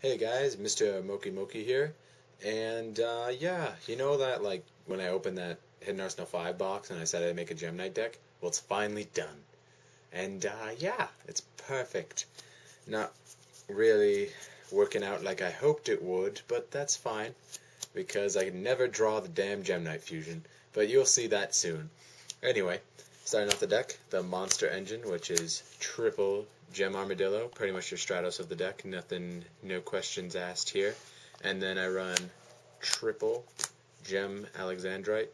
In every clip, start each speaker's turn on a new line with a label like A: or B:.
A: Hey guys, Mr. Moki here, and yeah, you know that like when I opened that Hidden Arsenal 5 box and I said I'd make a Gem Knight deck? Well, it's finally done, and yeah, it's perfect. Not really working out like I hoped it would, but that's fine, because I can never draw the damn Gem Knight fusion, but you'll see that soon. Anyway, starting off the deck, the Monster Engine, which is triple Gem Armadillo, pretty much your Stratos of the deck, nothing, no questions asked here. And then I run triple Gem Alexandrite.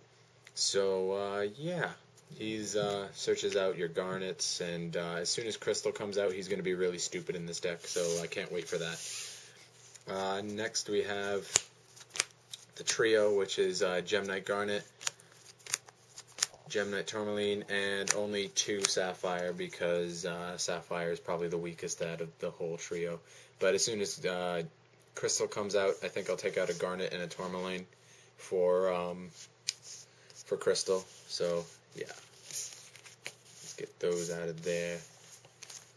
A: So yeah, he's searches out your Garnets, and as soon as Crystal comes out, he's going to be really stupid in this deck, so I can't wait for that. Next we have the trio, which is Gem Knight Garnet, Gem Knight Tourmaline, and only 2 Sapphire, because Sapphire is probably the weakest out of the whole trio. But as soon as Crystal comes out, I think I'll take out a Garnet and a Tourmaline for Crystal. So yeah, let's get those out of there.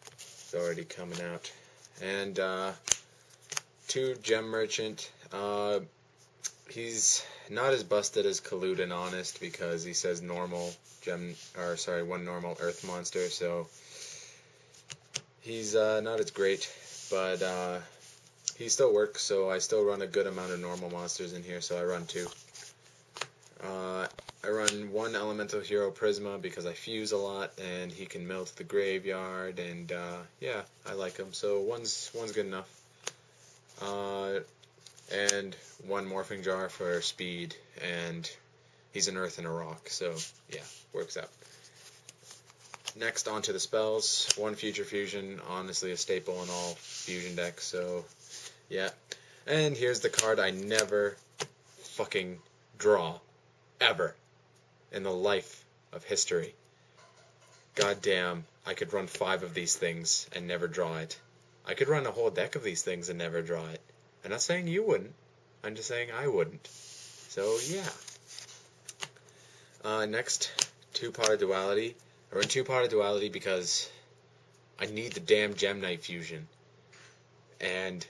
A: It's already coming out. And 2 Gem Merchant. He's not as busted as Collude and Honest, because he says normal one normal Earth monster, so he's not as great, but he still works, so I still run a good amount of normal monsters in here, so I run 2. I run 1 Elemental Hero Prisma because I fuse a lot, and he can melt the graveyard, and yeah, I like him, so one's good enough. And 1 Morphing Jar for speed, and he's an earth and a rock, so yeah, works out. Next, onto the spells. 1 Future Fusion, honestly a staple in all fusion decks, so yeah. And here's the card I never fucking draw, ever, in the life of history. Goddamn, I could run 5 of these things and never draw it. I could run a whole deck of these things and never draw it. I'm not saying you wouldn't. I'm just saying I wouldn't. So, yeah. Next, 2-Part of Duality. I run 2-Part of Duality because I need the damn Gem Knight fusion. And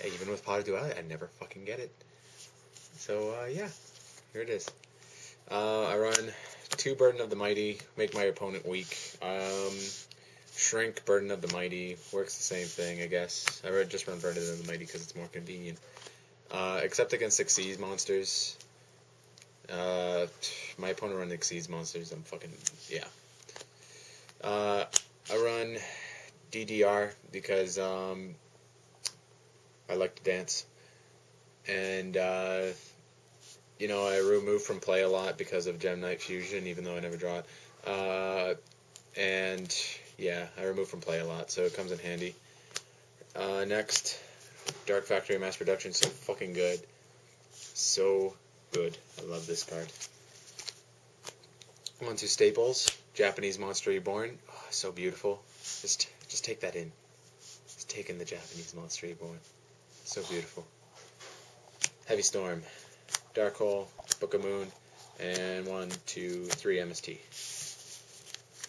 A: even with Part of Duality, I never fucking get it. So, yeah. Here it is. I run 2 Burden of the Mighty, make my opponent weak. Shrink, Burden of the Mighty, works the same thing, I guess. I just run Burden of the Mighty because it's more convenient. Except against Exceeds monsters. My opponent runs Exceeds monsters, I'm fucking, yeah. I run DDR because I like to dance. And, you know, I remove from play a lot because of Gem Knight Fusion, even though I never draw it. And yeah, I remove from play a lot, so it comes in handy. Next, Dark Factory Mass Production, so fucking good. So good. I love this card. On to staples. Japanese Monster Reborn. Oh, so beautiful. Just take that in. Just take in the Japanese Monster Reborn. So beautiful. Heavy Storm. Dark Hole. Book of Moon. And 1, 2, 3 MST.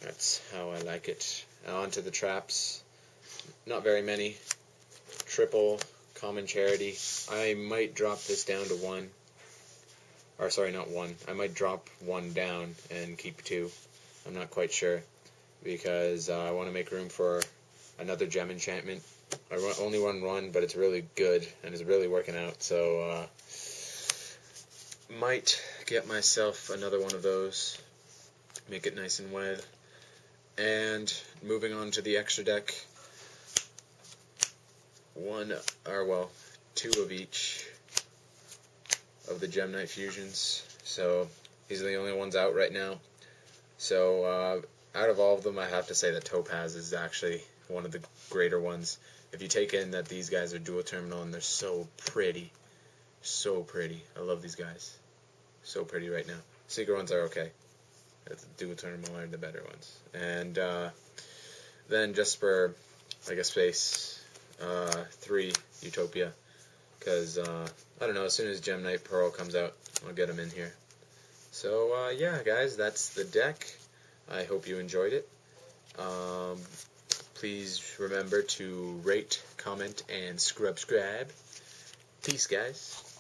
A: That's how I like it. On to the traps. Not very many. Triple Common Charity. I might drop this down to 1. Or sorry, not 1. I might drop 1 down and keep 2. I'm not quite sure, because I want to make room for another Gem Enchantment. I only run 1, but it's really good and it's really working out. So might get myself another one of those. Make it nice and wet. And moving on to the extra deck, 2 of each of the Gem Knight fusions. So these are the only ones out right now. So out of all of them, I have to say that Topaz is actually one of the greater ones. If you take in that these guys are dual terminal and they're so pretty. So pretty. I love these guys. So pretty right now. Secret ones are okay. The dual terminal are the better ones. And then just for, like, a space, 3 Utopia. Because, I don't know, as soon as Gem Knight Pearl comes out, I'll get them in here. So, yeah, guys, that's the deck. I hope you enjoyed it. Please remember to rate, comment, comment, and subscribe. Peace, guys.